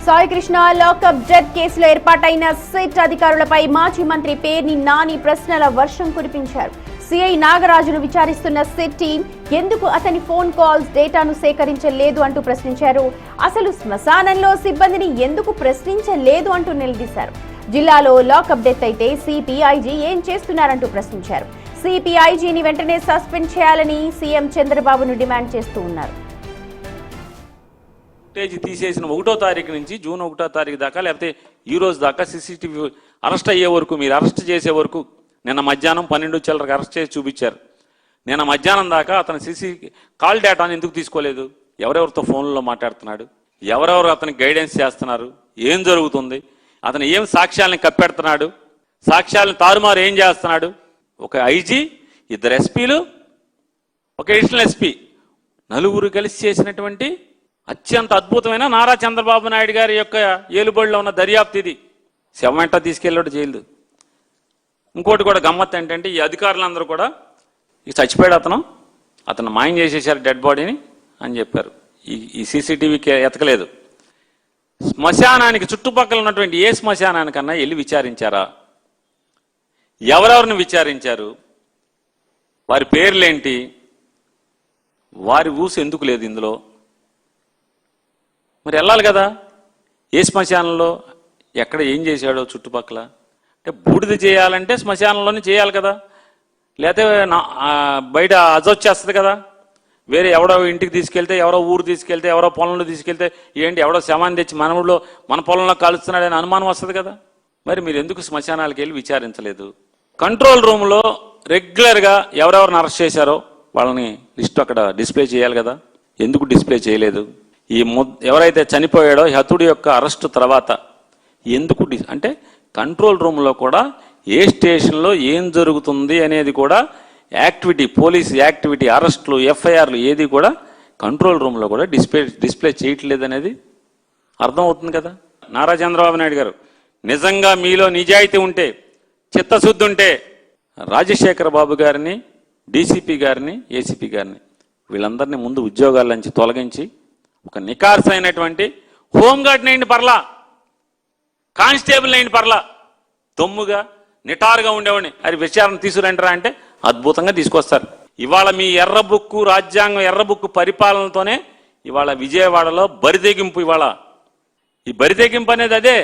Saikrishna lockup death కేసులో ఏర్పాటైన SIT అధికారులపై మాజీ మంత్రి పేర్ని నాని ప్రశ్నల వర్షం కురిపించారు. సిఐ నాగరాజును విచారిస్తున్న సిట్ టీం ఎందుకు అతని ఫోన్ కాల్స్ డేటాను సేకరించలేదు అంటూ ప్రశ్నించారు. అసలు శ్మశానంలో సిబ్బందిని ఎందుకు ప్రశ్నించలేదు అంటూ నిలదీశారు. జిల్లాలో లాకప్ డెత్ అయితే సిపిఐజీ ఏం చేస్తున్నారంటూ ప్రశ్నించారు. సిపిఐజీని వెంటనే సస్పెండ్ చేయాలని సీఎం చంద్రబాబును డిమాండ్ చేస్తూ ఉన్నారు. తీసేసిన 1వ తారీఖు నుంచి జూన్ 1వ తారీఖు దాకా లేకపోతే ఈ రోజు దాకా సీసీటీవీ అరెస్ట్ అయ్యే వరకు మీరు అరెస్ట్ చేసే వరకు నిన్న మధ్యాహ్నం 12 చిల్లరకు అరెస్ట్ చేసి చూపించారు. నిన్న మధ్యాహ్నం దాకా అతను సీసీ కాల్ డేటాను ఎందుకు తీసుకోలేదు? ఎవరెవరితో ఫోన్లో మాట్లాడుతున్నాడు, ఎవరెవరు అతనికి గైడెన్స్ చేస్తున్నారు, ఏం జరుగుతుంది, అతను ఏం సాక్ష్యాలను కప్పెడుతున్నాడు, సాక్ష్యాలను తారుమారు ఏం చేస్తున్నాడు? ఒక ఐజీ, 2 ఎస్పీలు, ఒక అడిషనల్ ఎస్పీ, నలుగురు కలిసి చేసినటువంటి అత్యంత అద్భుతమైన నారా చంద్రబాబు నాయుడు గారి యొక్క ఏలుబడిలో ఉన్న దర్యాప్తు ఇది. శవం తీసుకెళ్ళాడు జైలు. ఇంకోటి కూడా గమ్మత్ ఏంటంటే ఈ అధికారులందరూ కూడా చచ్చిపోయాడు అతను మాయం చేసేసారు డెడ్ బాడీని అని చెప్పారు. ఈ సీసీటీవీకి ఎతకలేదు. శ్మశానానికి చుట్టుపక్కల ఉన్నటువంటి ఏ శ్మశానానికన్నా వెళ్ళి విచారించారా? ఎవరెవరిని విచారించారు? వారి పేర్లేంటి? వారి ఊసు ఎందుకు లేదు ఇందులో? మరి వెళ్ళాలి కదా. ఏ శ్మశానంలో ఎక్కడ ఏం చేశాడో చుట్టుపక్కల అంటే బూడిద చేయాలంటే శ్మశానంలోనే చేయాలి కదా, లేకపోతే బయట అజొచ్చేస్తుంది కదా. వేరే ఎవడో ఇంటికి తీసుకెళ్తే, ఎవరో ఊరు తీసుకెళ్తే, ఎవరో పొలంలో తీసుకెళ్తే ఏంటి ఎవడో శవాన్ని తెచ్చి మన ఊళ్ళో మన పొలంలో కాలుస్తున్నాడని అనుమానం వస్తుంది కదా. మరి మీరు ఎందుకు శ్మశానాలకు వెళ్ళి విచారించలేదు? కంట్రోల్ రూమ్లో రెగ్యులర్గా ఎవరెవరిని అరెస్ట్ చేశారో వాళ్ళని లిస్టు అక్కడ డిస్ప్లే చేయాలి కదా. ఎందుకు డిస్ప్లే చేయలేదు? ఎవరైతే చనిపోయాడో హతుడి యొక్క అరెస్టు తర్వాత ఎందుకు అంటే కంట్రోల్ రూమ్లో కూడా ఏ స్టేషన్లో ఏం జరుగుతుంది అనేది కూడా యాక్టివిటీ, పోలీస్ యాక్టివిటీ, అరెస్టులు, ఎఫ్ఐఆర్లు ఏది కూడా కంట్రోల్ రూమ్లో కూడా డిస్ప్లే చేయట్లేదు అనేది అర్థమవుతుంది కదా. నారా చంద్రబాబు నాయుడు గారు నిజంగా మీలో నిజాయితీ ఉంటే, చిత్తశుద్ధి ఉంటే రాజశేఖర బాబు గారిని, డీసీపీ గారిని, ఏసీపీ గారిని వీళ్ళందరినీ ముందు ఉద్యోగాల నుంచి తొలగించి ఒక నికార్స్ అయినటువంటి హోంగార్డ్ నేయండి పర్లా, కానిస్టేబుల్ నేయండి పర్లా, దొమ్ముగా నిటారుగా ఉండేవాడిని అది విచారణ తీసుకురంటారా అంటే అద్భుతంగా తీసుకొస్తారు. ఇవాళ మీ ఎర్రబుక్కు రాజ్యాంగం, ఎర్రబుక్కు పరిపాలనతోనే ఇవాళ విజయవాడలో బరితెగింపు. ఇవాళ ఈ బరితెగింపు అనేది అదే.